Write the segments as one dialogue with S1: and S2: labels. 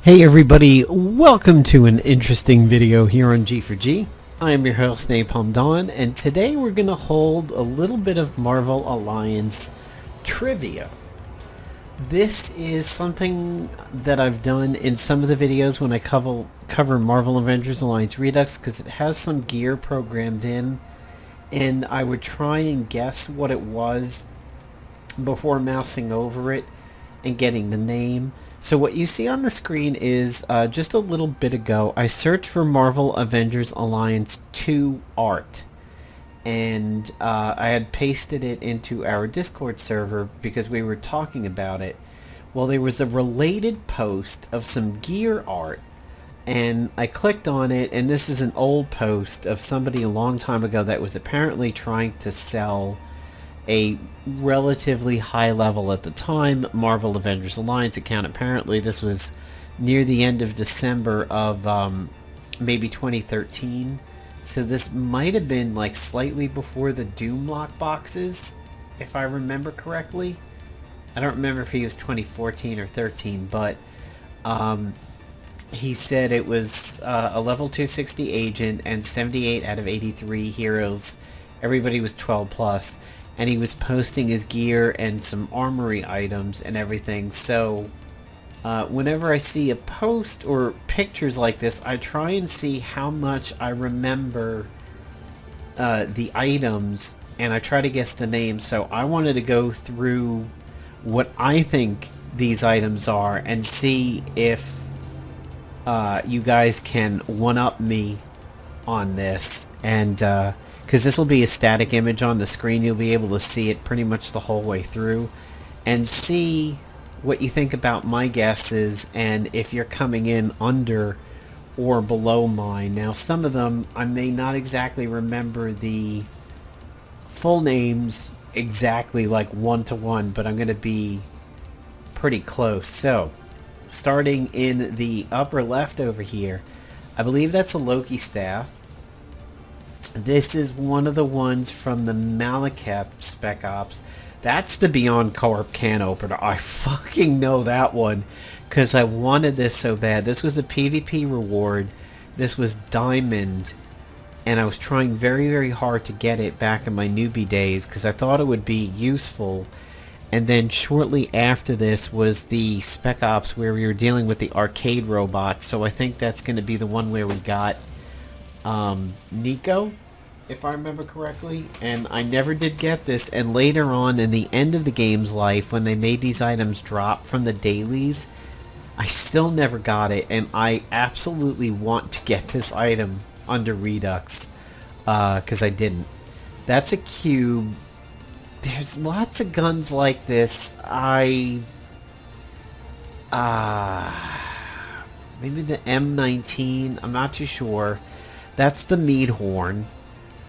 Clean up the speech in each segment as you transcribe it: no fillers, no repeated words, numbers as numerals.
S1: Hey everybody, welcome to an interesting video here on G4G. I am your host Napalm Dawn, and today we're going to hold a little bit of Marvel Alliance trivia. This is something that I've done in some of the videos when I cover Marvel Avengers Alliance Redux, because it has some gear programmed in, and I would try and guess what it was before mousing over it and getting the name. So what you see on the screen is just a little bit ago, I searched for Marvel Avengers Alliance 2 art. And I had pasted it into our Discord server because we were talking about it. Well, there was a related post of some gear art. And I clicked on it, and this is an old post of somebody a long time ago that was apparently trying to sell a relatively high level at the time Marvel Avengers Alliance account. Apparently this was near the end of December of maybe 2013, so this might have been like slightly before the Doom lock boxes, if I remember correctly. I don't remember if he was 2014 or 13, but he said it was a level 260 agent and 78 out of 83 heroes. Everybody was 12 plus. And he was posting his gear and some armory items and everything. So whenever I see a post or pictures like this, I try and see how much I remember the items, and I try to guess the name. So I wanted to go through what I think these items are and see if you guys can one-up me on this. And because this will be a static image on the screen, you'll be able to see it pretty much the whole way through and see what you think about my guesses and if you're coming in under or below mine. Now, some of them I may not exactly remember the full names exactly like one-to-one, but I'm going to be pretty close. So starting in the upper left over here, I believe that's a Loki staff. This is one of the ones from the Malekith Spec Ops. That's the Beyond Corp can opener. I fucking know that one because I wanted this so bad. This was a PvP reward. This was Diamond, and I was trying very, very hard to get it back in my newbie days because I thought it would be useful. And then shortly after this was the Spec Ops where we were dealing with the arcade robots. So I think that's going to be the one where we got Nico, if I remember correctly. And I never did get this, and later on in the end of the game's life, when they made these items drop from the dailies, I still never got it, and I absolutely want to get this item under Redux because I didn't. That's a cube. There's lots of guns like this. Maybe the M19, I'm not too sure. That's the mead horn.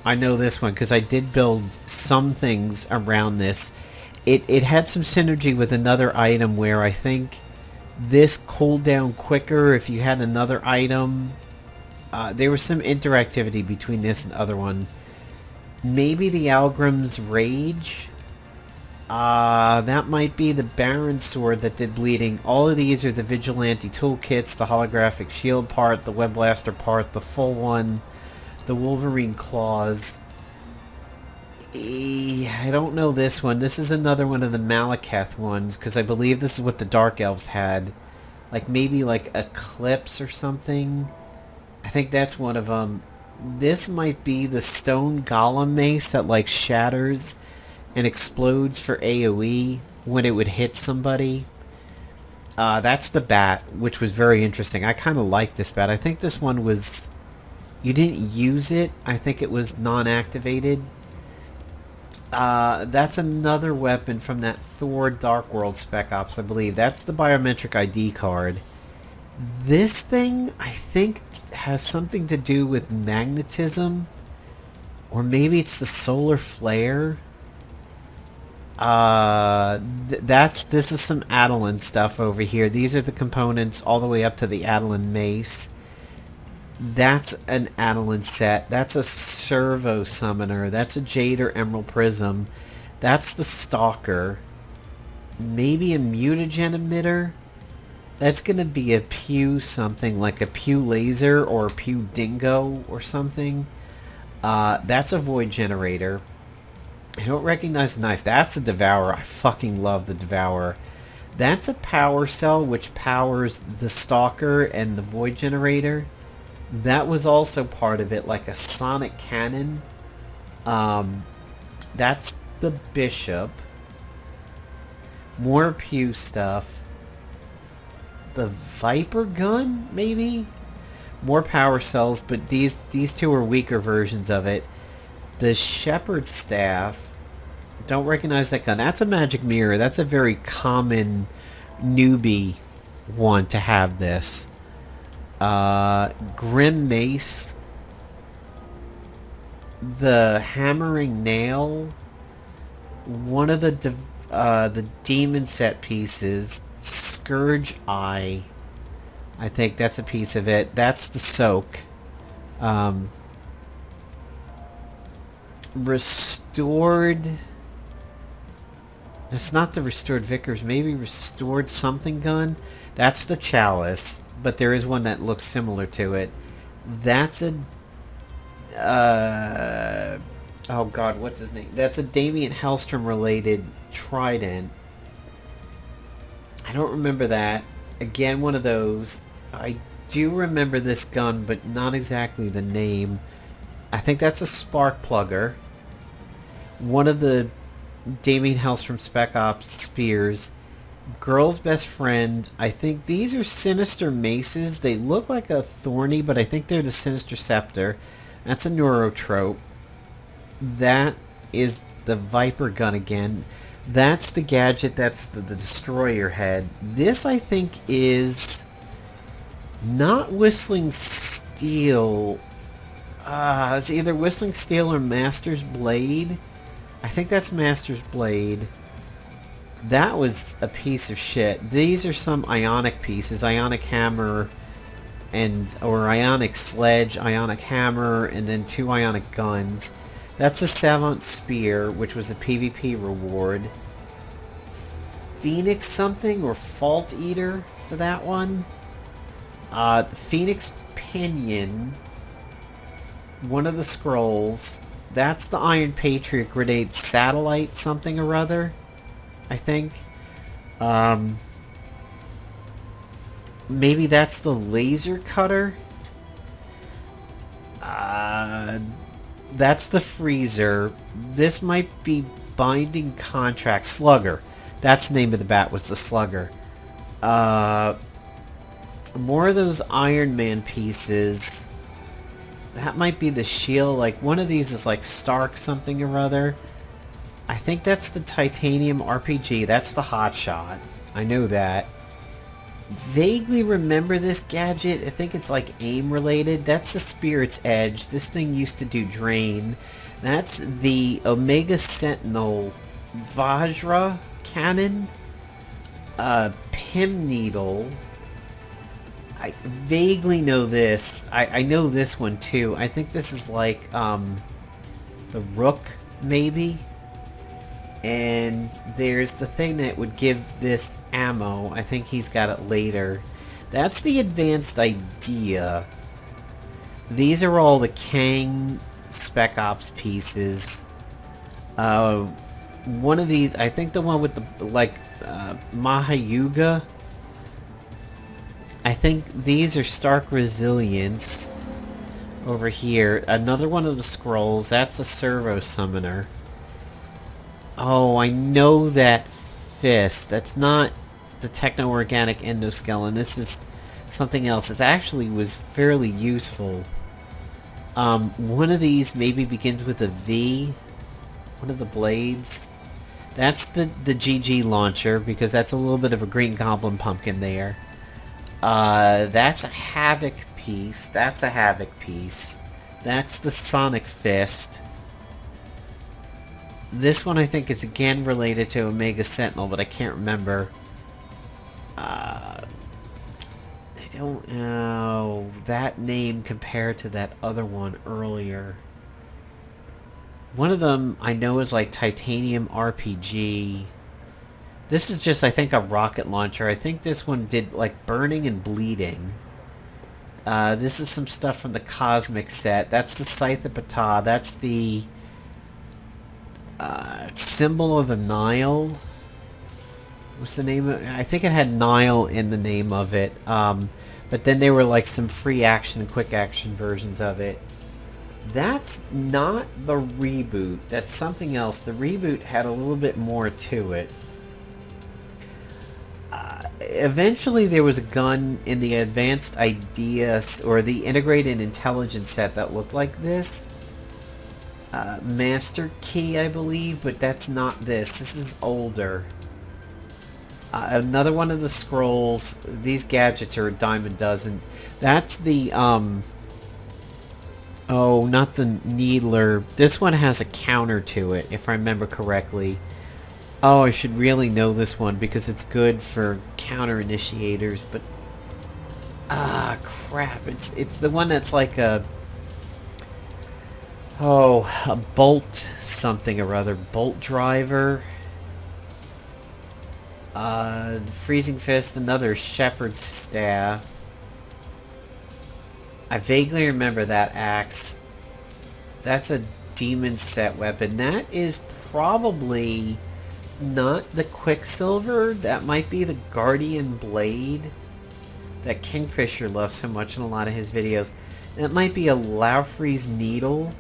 S1: I know this one because I did build some things around this. It had some synergy with another item where I think this cooled down quicker if you had another item. There was some interactivity between this and the other one. Maybe the Algrim's Rage. That might be the Baron Sword that did bleeding. All of these are the Vigilante toolkits, the holographic shield part, the Web Blaster part, the full one, the Wolverine claws. I don't know this one. This is another one of the Malekith ones, because I believe this is what the Dark Elves had. Like maybe like Eclipse or something. I think that's one of them. This might be the Stone Golem Mace that like shatters and explodes for AoE when it would hit somebody. That's the bat, which was very interesting. I kind of like this bat. I think this one was... You didn't use it. I think it was non-activated. That's another weapon from that Thor Dark World Spec Ops, I believe. That's the biometric ID card. This thing, I think, has something to do with magnetism. Or maybe it's the solar flare. This is some Adilyn stuff over here. These are the components all the way up to the Adilyn mace. That's an Adilyn set. That's a Servo Summoner. That's a Jade or Emerald Prism. That's the Stalker. Maybe a Mutagen Emitter. That's going to be a Pew something, like a Pew Laser or a Pew Dingo or something. That's a Void Generator. I don't recognize the knife. That's a Devourer. I fucking love the Devourer. That's a Power Cell, which powers the Stalker and the Void Generator. That was also part of it, like a Sonic Cannon. That's the Bishop. More Pew stuff. The Viper Gun, maybe? More Power Cells, but these two are weaker versions of it. The Shepherd Staff. Don't recognize that gun. That's a Magic Mirror. That's a very common newbie one to have this. Grim Mace. The Hammering Nail. One of the demon set pieces. Scourge Eye. I think that's a piece of it. That's the Soak. Restored... That's not the Restored Vickers. Maybe Restored something gun. That's the Chalice. But there is one that looks similar to it. That's a... oh god, what's his name? That's a Damien Hellstrom related Trident. I don't remember that. Again, one of those. I do remember this gun, but not exactly the name. I think that's a Spark Plugger. One of the Damien Hellstrom Spec Ops Spears. Girl's Best Friend. I think these are Sinister Maces. They look like a Thorny, but I think they're the Sinister Scepter. That's a Neurotrope. That is the Viper Gun again. That's the gadget. That's the Destroyer Head. This, I think, is not Whistling Steel. It's either Whistling Steel or Master's Blade. I think that's Master's Blade. That was a piece of shit. These are some Ionic pieces. Ionic Hammer or Ionic Sledge, Ionic Hammer, and then 2 Ionic Guns. That's a Savant Spear, which was a PvP reward. Phoenix something or Fault Eater for that one. Phoenix Pinion. One of the scrolls. That's the Iron Patriot Grenade Satellite something or other, I think. Maybe that's the Laser Cutter. That's the Freezer. This might be Binding Contract. Slugger. That's the name of the bat, was the Slugger. More of those Iron Man pieces. That might be the shield. Like, one of these is like Stark something or other. I think that's the Titanium RPG. That's the Hotshot. I know that. Vaguely remember this gadget. I think it's like aim related. That's the Spirit's Edge. This thing used to do Drain. That's the Omega Sentinel Vajra Cannon. Pym Needle. I vaguely know this. I know this one too. I think this is like the Rook, maybe. And there's the thing that would give this ammo. I think he's got it later. That's the Advanced Idea. These are all the Kang Spec Ops pieces. One of these, I think the one with the, like, Mahayuga. I think these are Stark Resilience. Over here. Another one of the scrolls. That's a Servo Summoner. Oh, I know that fist. That's not the Techno-Organic Endoskeleton. This is something else. It actually was fairly useful. One of these maybe begins with a V. One of the blades. That's the GG launcher, because that's a little bit of a Green Goblin pumpkin there. That's a Havoc piece. That's a Havoc piece. That's the Sonic Fist. This one I think is again related to Omega Sentinel, but I can't remember. I don't know that name compared to that other one earlier. One of them I know is like Titanium RPG. This is just, I think, a rocket launcher. I think this one did, like, burning and bleeding. This is some stuff from the Cosmic set. That's the Scythe of Ptah. That's the symbol of the Nile. What's the name of it? I think it had Nile in the name of it. But then there were, like, some free action and quick action versions of it. That's not the reboot. That's something else. The reboot had a little bit more to it. Eventually there was a gun in the Advanced Ideas, or the Integrated Intelligence set that looked like this. Master Key, I believe, but that's not this. This is older. Another one of the scrolls. These gadgets are a dime a dozen. That's the, oh, not the Needler. This one has a counter to it, if I remember correctly. Oh, I should really know this one because it's good for counter initiators, but crap. It's the one that's like a bolt something or other. Bolt driver. Freezing Fist, another Shepherd's Staff. I vaguely remember that axe. That's a demon set weapon. That is probably not the Quicksilver. That might be the Guardian Blade that Kingfisher loves so much in a lot of his videos. That might be a Laufrey's Needle.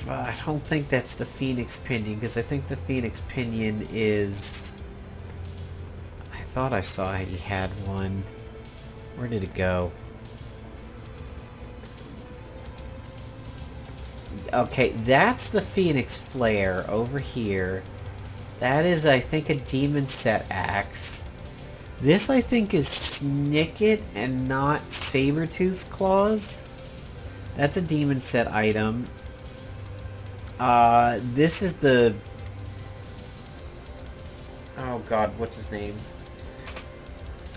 S1: I don't think that's the Phoenix Pinion, because I think the Phoenix Pinion is... I thought I saw he had one. Where did it go? Okay, that's the Phoenix Flare over here. That is, I think, a Demon Set Axe. This, I think, is Snicket and not Sabertooth Claws. That's a Demon Set item. This is the... Oh god, what's his name?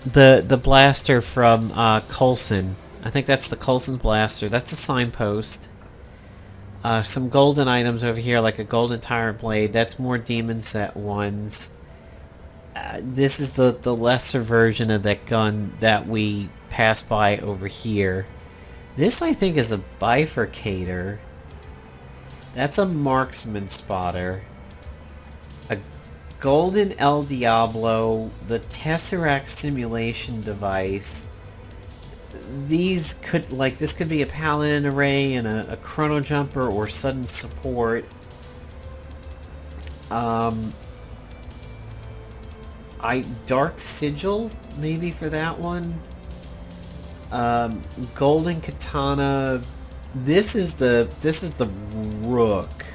S1: The blaster from Coulson. I think that's the Coulson's blaster. That's a signpost. Some golden items over here, like a golden tyrant blade. That's more demon set ones. This is the lesser version of that gun that we passed by over here. This, I think, is a bifurcator. That's a marksman spotter. A golden El Diablo. The Tesseract simulation device. These could, like, this could be a Paladin array and a Chrono Jumper or sudden support. Dark Sigil, maybe for that one. Golden Katana. This is the Rook.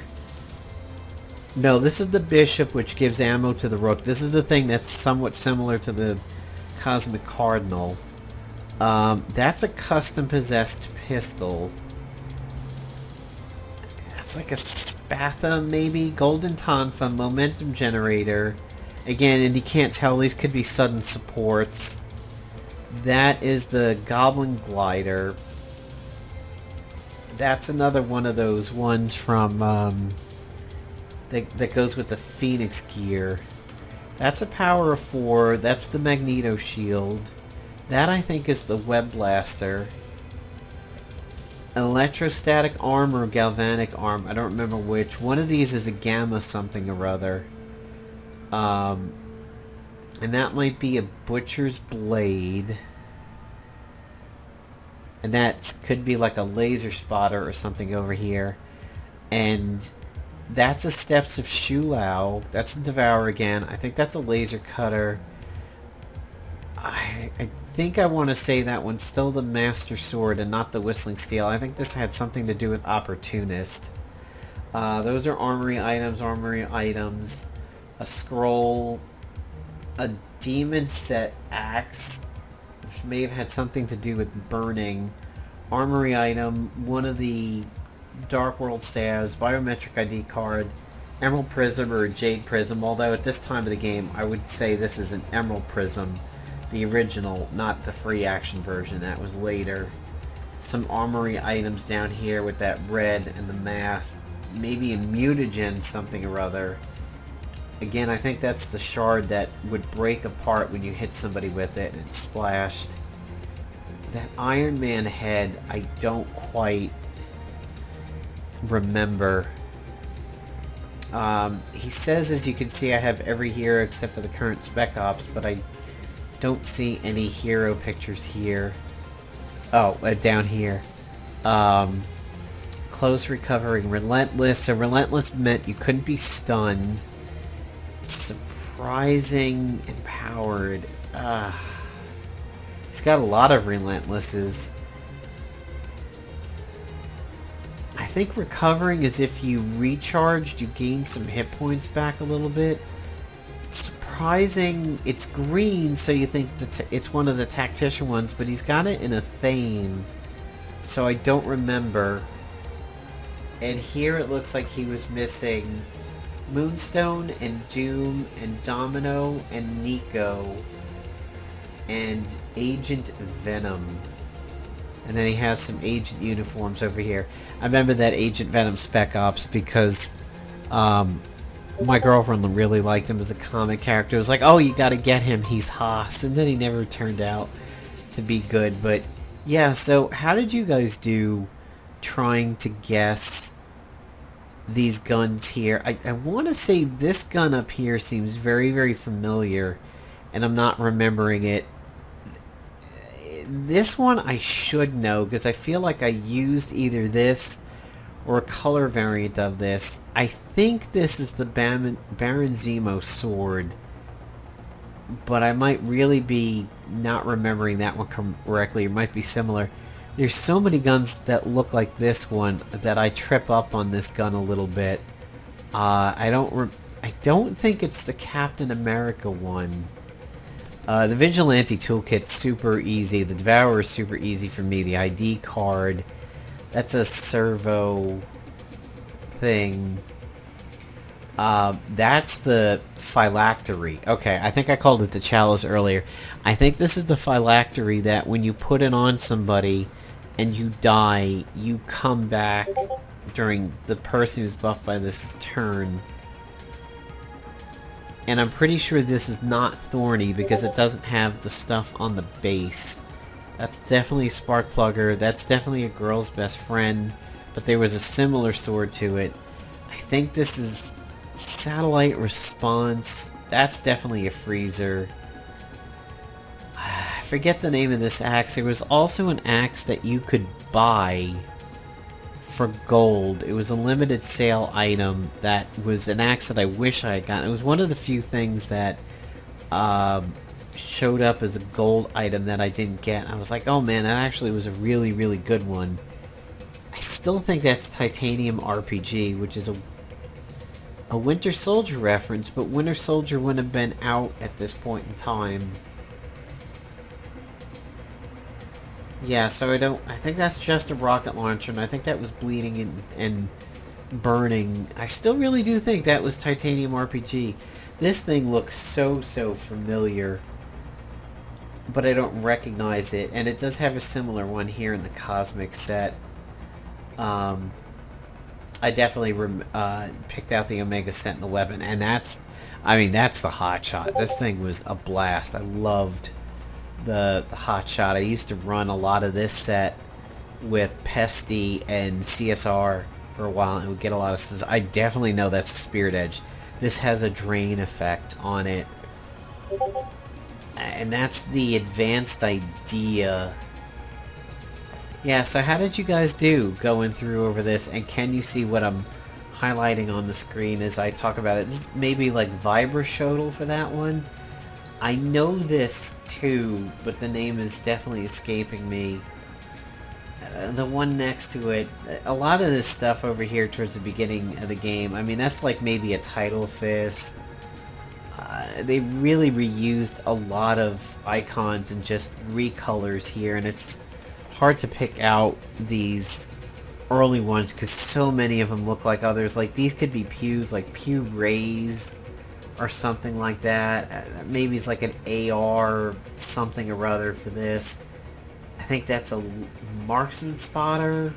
S1: No, this is the Bishop, which gives ammo to the Rook. This is the thing that's somewhat similar to the Cosmic Cardinal. That's a custom possessed pistol. That's like a Spatha, maybe? Golden Tonfa, momentum generator. Again, and you can't tell, these could be sudden supports. That is the Goblin Glider. That's another one of those ones from, that goes with the Phoenix gear. That's a power of 4. That's the Magneto Shield. That, I think, is the Web Blaster. Electrostatic arm or galvanic arm. I don't remember which. One of these is a Gamma something or other. And that might be a Butcher's Blade. And that could be like a laser spotter or something over here. And that's a Steps of Shulao. That's a Devour again. I think that's a laser cutter. I think I want to say that one's still the Master Sword and not the Whistling Steel. I think this had something to do with Opportunist. Those are armory items. A scroll. A demon set axe, which may have had something to do with burning. Armory item. One of the Dark World staves. Biometric ID card. Emerald Prism or a Jade Prism. Although at this time of the game, I would say this is an Emerald Prism. The original, not the free action version. That was later. Some armory items down here with that red and the mask. Maybe a mutagen something or other. Again, I think that's the shard that would break apart when you hit somebody with it and it splashed. That Iron Man head, I don't quite remember. He says, as you can see, I have every hero except for the current Spec Ops, but I don't see any hero pictures here. Oh, down here. Close recovering, relentless. So relentless meant you couldn't be stunned. Surprising, empowered. It's got a lot of relentlesses. I think recovering is if you recharged, you gain some hit points back a little bit. Surprising, it's green, so you think that it's one of the tactician ones, but he's got it in a Thane, so I don't remember. And here it looks like he was missing Moonstone and Doom and Domino and Nico and Agent Venom. And then he has some agent uniforms over here. I remember that Agent Venom Spec Ops because my girlfriend really liked him as a comic character. It was like, oh, you gotta get him, he's Haas. And then he never turned out to be good. But yeah, so how did you guys do trying to guess these guns here? I want to say this gun up here seems very, very familiar, and I'm not remembering it. This one I should know, because I feel like I used either this or a color variant of this. I think this is the Baron Zemo sword, but I might really be not remembering that one correctly. It might be similar. There's so many guns that look like this one that I trip up on this gun a little bit. I don't think it's the Captain America one. The Vigilante Toolkit's super easy. The Devourer is super easy for me. The ID card, that's a servo thing. That's the phylactery. Okay, I think I called it the chalice earlier. I think this is the phylactery that when you put it on somebody and you die, you come back during the person who's buffed by this turn. And I'm pretty sure this is not thorny because it doesn't have the stuff on the base. That's definitely Sparkplugger. That's definitely a girl's best friend. But there was a similar sword to it. I think this is Satellite Response. That's definitely a Freezer. I forget the name of this axe. There was also an axe that you could buy for gold. It was a limited sale item that was an axe that I wish I had gotten. It was one of the few things that showed up as a gold item that I didn't get. I was like, oh man, that actually was a really, really good one. I still think that's Titanium RPG, which is a Winter Soldier reference, but Winter Soldier wouldn't have been out at this point in time. Yeah, so I think that's just a rocket launcher, and I think that was bleeding and burning. I still really do think that was Titanium RPG. This thing looks so familiar, but I don't recognize it, and it does have a similar one here in the Cosmic set. I definitely picked out the Omega Sentinel weapon, and that's the hot shot. This thing was a blast. I loved the hot shot. I used to run a lot of this set with Pesty and CSR for a while, and would get a lot of. I definitely know that's Spirit Edge. This has a drain effect on it, and that's the advanced idea. Yeah, so how did you guys do going through over this, and can you see what I'm highlighting on the screen as I talk about it? This is maybe like Vibrashodal for that one. I know this too, but the name is definitely escaping me. The one next to it, a lot of this stuff over here towards the beginning of the game, I mean, that's like maybe a Tidal Fist. They really reused a lot of icons and just recolors here, and it's hard to pick out these early ones because so many of them look like others. Like these could be pews, like Pew Rays or something like that. Maybe it's like an AR something or other for this. I think that's a marksman spotter.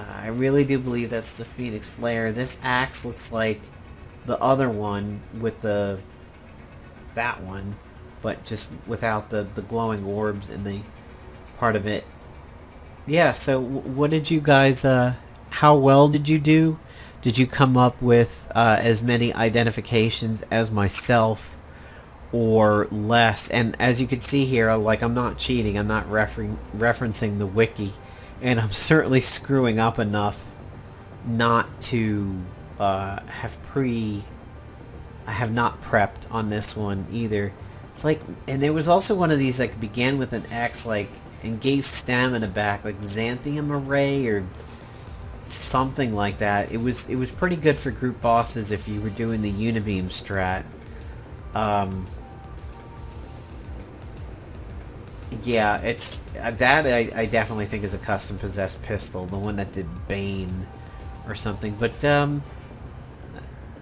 S1: I really do believe that's the Phoenix Flare. This axe looks like the other one with that one, but just without the glowing orbs in the part of it. Yeah, so what did you guys, how well did you do? Did you come up with as many identifications as myself or less? And as you can see here, like, I'm not cheating, I'm not referencing the wiki, and I'm certainly screwing up enough not to I have not prepped on this one either. It's like, and there was also one of these, like, began with an X, like, and gave stamina back, like Xanthium Array or something like that. It was pretty good for group bosses if you were doing the Unibeam strat. Yeah, it's that I definitely think is a custom possessed pistol, the one that did Bane or something. But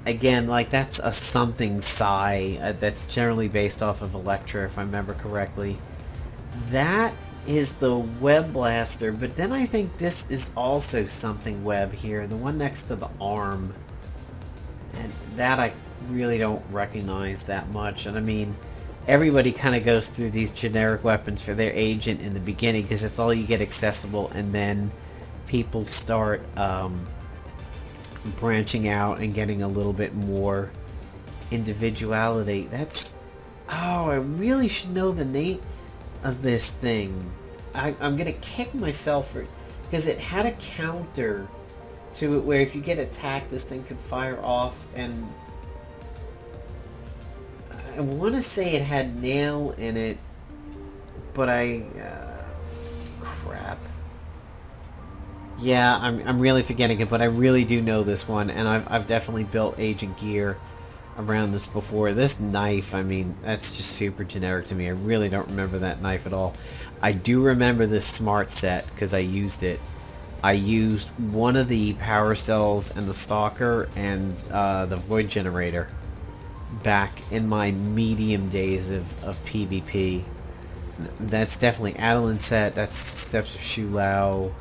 S1: again, like, that's a something psi that's generally based off of Electra, if I remember correctly. That is the Web Blaster, but then I think this is also something web here, the one next to the arm, and that I really don't recognize that much. And I mean, everybody kind of goes through these generic weapons for their agent in the beginning because that's all you get accessible, and then people start branching out and getting a little bit more individuality. That's... oh, I really should know the name of this thing. I'm gonna kick myself for... because it had a counter to it where if you get attacked, this thing could fire off, and I want to say it had nail in it, but crap. Yeah, I'm really forgetting it, but I really do know this one, and I've definitely built agent gear around this before. This knife, I mean, that's just super generic to me. I really don't remember that knife at all. I do remember this smart set because I used it. I used one of the power cells and the stalker and the void generator back in my medium days of PvP. That's definitely Adilyn set. That's Steps of Shu Lao.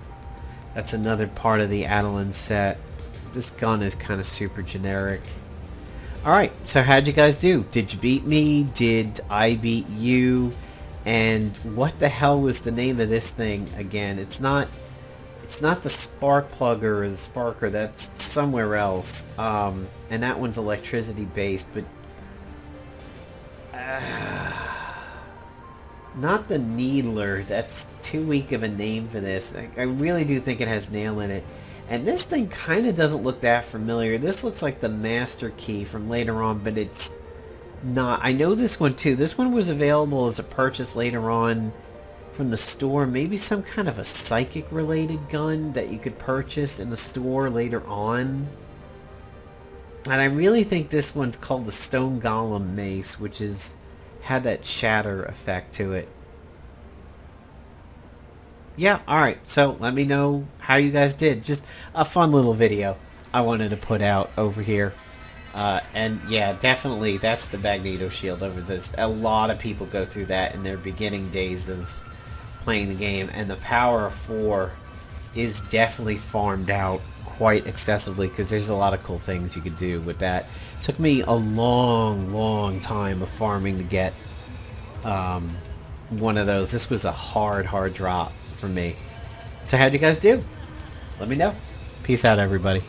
S1: That's another part of the Adilyn set. This gun is kind of super generic. Alright, so how'd you guys do? Did you beat me? Did I beat you? And what the hell was the name of this thing again? It's not the spark plugger or the sparker. That's somewhere else. And that one's electricity based, but not the needler. That's too weak of a name for this. I really do think it has nail in it. And this thing kind of doesn't look that familiar. This looks like the master key from later on, but it's not. I know this one too. This one was available as a purchase later on from the store. Maybe some kind of a psychic related gun that you could purchase in the store later on. And I really think this one's called the Stone Golem Mace, which had that shatter effect to it. Yeah, alright, so let me know how you guys did. Just a fun little video I wanted to put out over here. And yeah, definitely that's the Magneto shield over this. A lot of people go through that in their beginning days of playing the game, and the power of 4 is definitely farmed out quite excessively because there's a lot of cool things you could do with that. It took me a long time of farming to get one of those. This was a hard drop for me. So how'd you guys do? Let me know. Peace out, everybody.